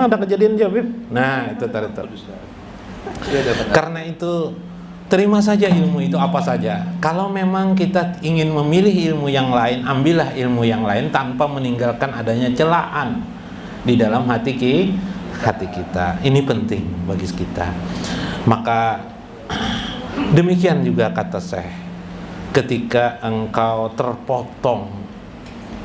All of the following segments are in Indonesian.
Emang ada kejadian Jabib? Nah, itu tadi tuh. Karena itu terima saja ilmu itu apa saja. Kalau memang kita ingin memilih ilmu yang lain, ambillah ilmu yang lain tanpa meninggalkan adanya celaan di dalam hati kita. Ini penting bagi kita. Maka demikian juga kata Syekh, ketika engkau terpotong,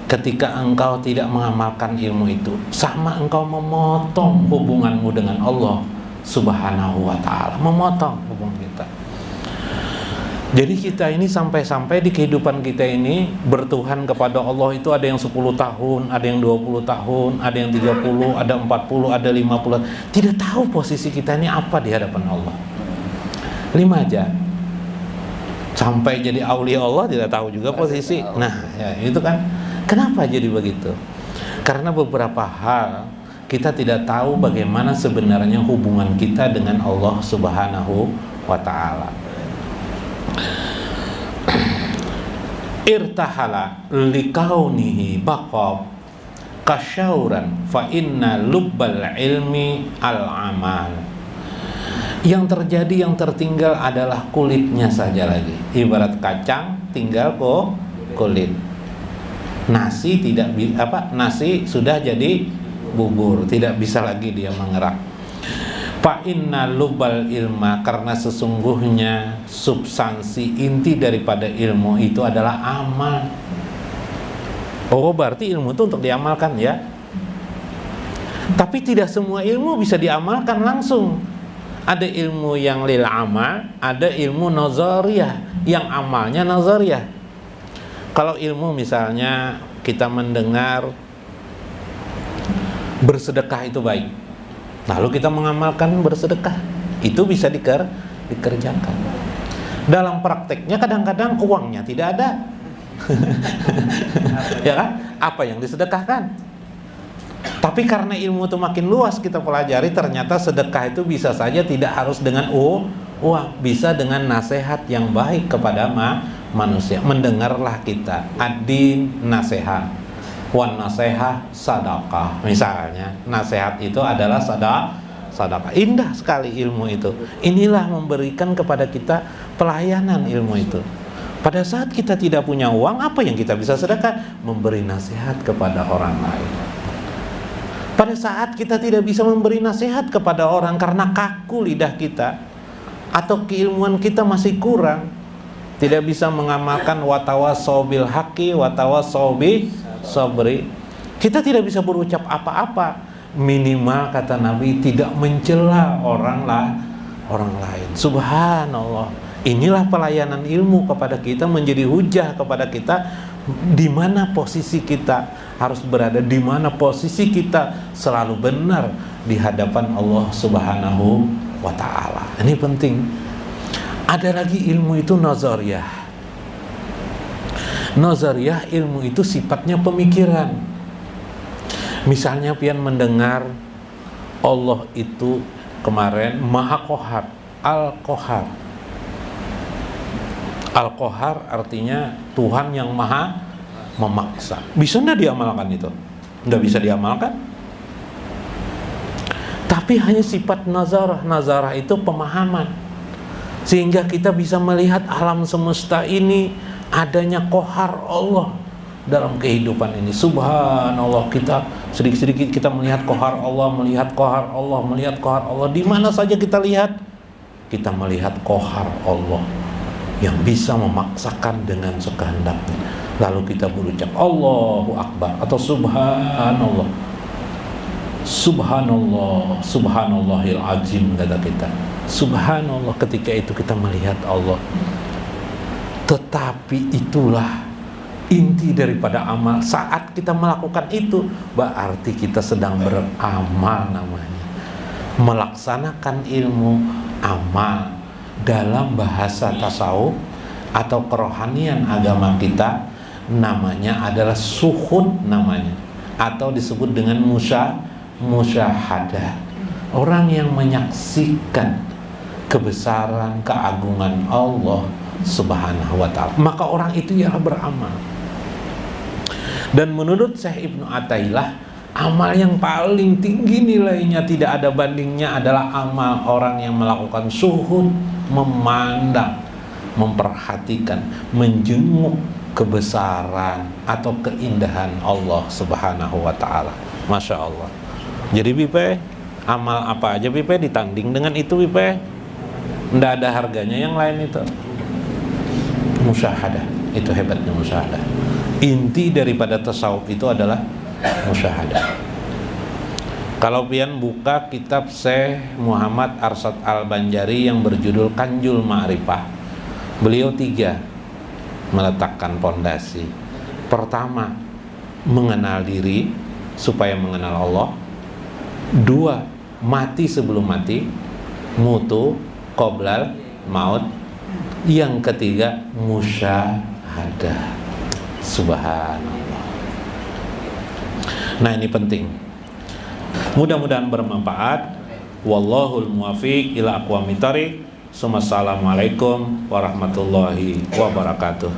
ketika engkau tidak mengamalkan ilmu itu, sama engkau memotong hubunganmu dengan Allah Subhanahu wa ta'ala, memotong hubungan kita. Jadi kita ini sampai-sampai di kehidupan kita ini bertuhan kepada Allah itu ada yang 10 tahun, ada yang 20 tahun, ada yang 30, ada 40, ada 50. Tidak tahu posisi kita ini apa di hadapan Allah. 5 aja. Sampai jadi aulia Allah tidak tahu juga posisi. Nah, ya itu kan. Kenapa jadi begitu? Karena beberapa hal kita tidak tahu bagaimana sebenarnya hubungan kita dengan Allah Subhanahu wa ta'ala. Irtahala likaunihi baqab kasyauran fa inna lubbal ilmi al-amal. Yang terjadi, yang tertinggal adalah kulitnya saja lagi. Ibarat kacang tinggal kulit. Nasi nasi sudah jadi bubur, tidak bisa lagi dia mengerak. Fa inna lubbal ilma, karena sesungguhnya substansi inti daripada ilmu itu adalah amal. Oh, berarti ilmu itu untuk diamalkan ya. Tapi tidak semua ilmu bisa diamalkan langsung. Ada ilmu yang lil amal, ada ilmu nazariyah, yang amalnya nazariyah. Kalau ilmu misalnya kita mendengar bersedekah itu baik, lalu kita mengamalkan bersedekah, itu bisa dikerjakan. Dalam prakteknya kadang-kadang uangnya tidak ada. Ya kan? Apa yang disedekahkan? Tapi karena ilmu itu makin luas kita pelajari, ternyata sedekah itu bisa saja tidak harus dengan uang, bisa dengan nasihat yang baik kepada manusia. Mendengarlah kita ad-din nasihat, wan nasihah sadaqah. Misalnya, nasihat itu adalah sadaqah. Indah sekali ilmu itu. Inilah memberikan kepada kita pelayanan ilmu itu. Pada saat kita tidak punya uang, apa yang kita bisa sedekah? Memberi nasihat kepada orang lain. Pada saat kita tidak bisa memberi nasihat kepada orang karena kaku lidah kita atau keilmuan kita masih kurang, tidak bisa mengamalkan watawasau bil haqqi watawasau bis sabri, kita tidak bisa berucap apa-apa, minimal kata Nabi tidak mencela orang lain. Subhanallah. Inilah pelayanan ilmu kepada kita, menjadi hujah kepada kita di mana posisi kita harus berada, di mana posisi kita selalu benar di hadapan Allah Subhanahu wa ta'ala. Ini penting. Ada lagi ilmu itu nazariyah. Nazariyah ilmu itu sifatnya pemikiran. Misalnya pian mendengar Allah itu kemarin Maha Qahar, Al-Qahar. Al-Qahar artinya Tuhan yang maha memaksa. Bisa enggak diamalkan itu? Enggak bisa diamalkan. Tapi hanya sifat nazarah. Nazarah itu pemahaman. Sehingga kita bisa melihat alam semesta ini adanya Qahar Allah dalam kehidupan ini. Subhanallah, kita sedikit-sedikit kita melihat Qahar Allah, melihat Qahar Allah, melihat Qahar Allah. Di mana saja kita lihat, kita melihat Qahar Allah yang bisa memaksakan dengan sekehendaknya. Lalu kita berucap Allahu Akbar atau Subhanallah, Subhanallah, Subhanallahil Azim, kata kita. Subhanallah, ketika itu kita melihat Allah. Tetapi itulah inti daripada amal. Saat kita melakukan itu, berarti kita sedang beramal namanya. Melaksanakan ilmu amal. Dalam bahasa tasawuf atau kerohanian agama kita namanya adalah suhud namanya, atau disebut dengan musyahadah. Orang yang menyaksikan kebesaran, keagungan Allah Subhanahu wa ta'ala, maka orang itu ialah beramal. Dan menurut Syekh Ibnu Athaillah, Amal yang paling tinggi nilainya, tidak ada bandingnya, adalah amal orang yang melakukan suhud, memandang, memperhatikan, menjenguk kebesaran atau keindahan Allah Subhanahu wa ta'ala. Masya Allah. Jadi Bipe, amal apa aja Bipe ditanding dengan itu Bipe, nggak ada harganya yang lain itu. Musyahadah, itu hebatnya musyahadah. Inti daripada tasawuf itu adalah musyahadah. Kalau pian buka kitab Syekh Muhammad Arsyad Al-Banjari yang berjudul Kanjul Ma'rifah, beliau 3 meletakkan pondasi. Pertama, mengenal diri supaya mengenal Allah. 2, mati sebelum mati, mutu qoblal maut. Yang ketiga, musyahadah. Subhanallah. Nah, ini penting. Mudah-mudahan bermanfaat. Wallahul muwaffiq ila aqwamit thoriq. Assalamualaikum warahmatullahi wabarakatuh.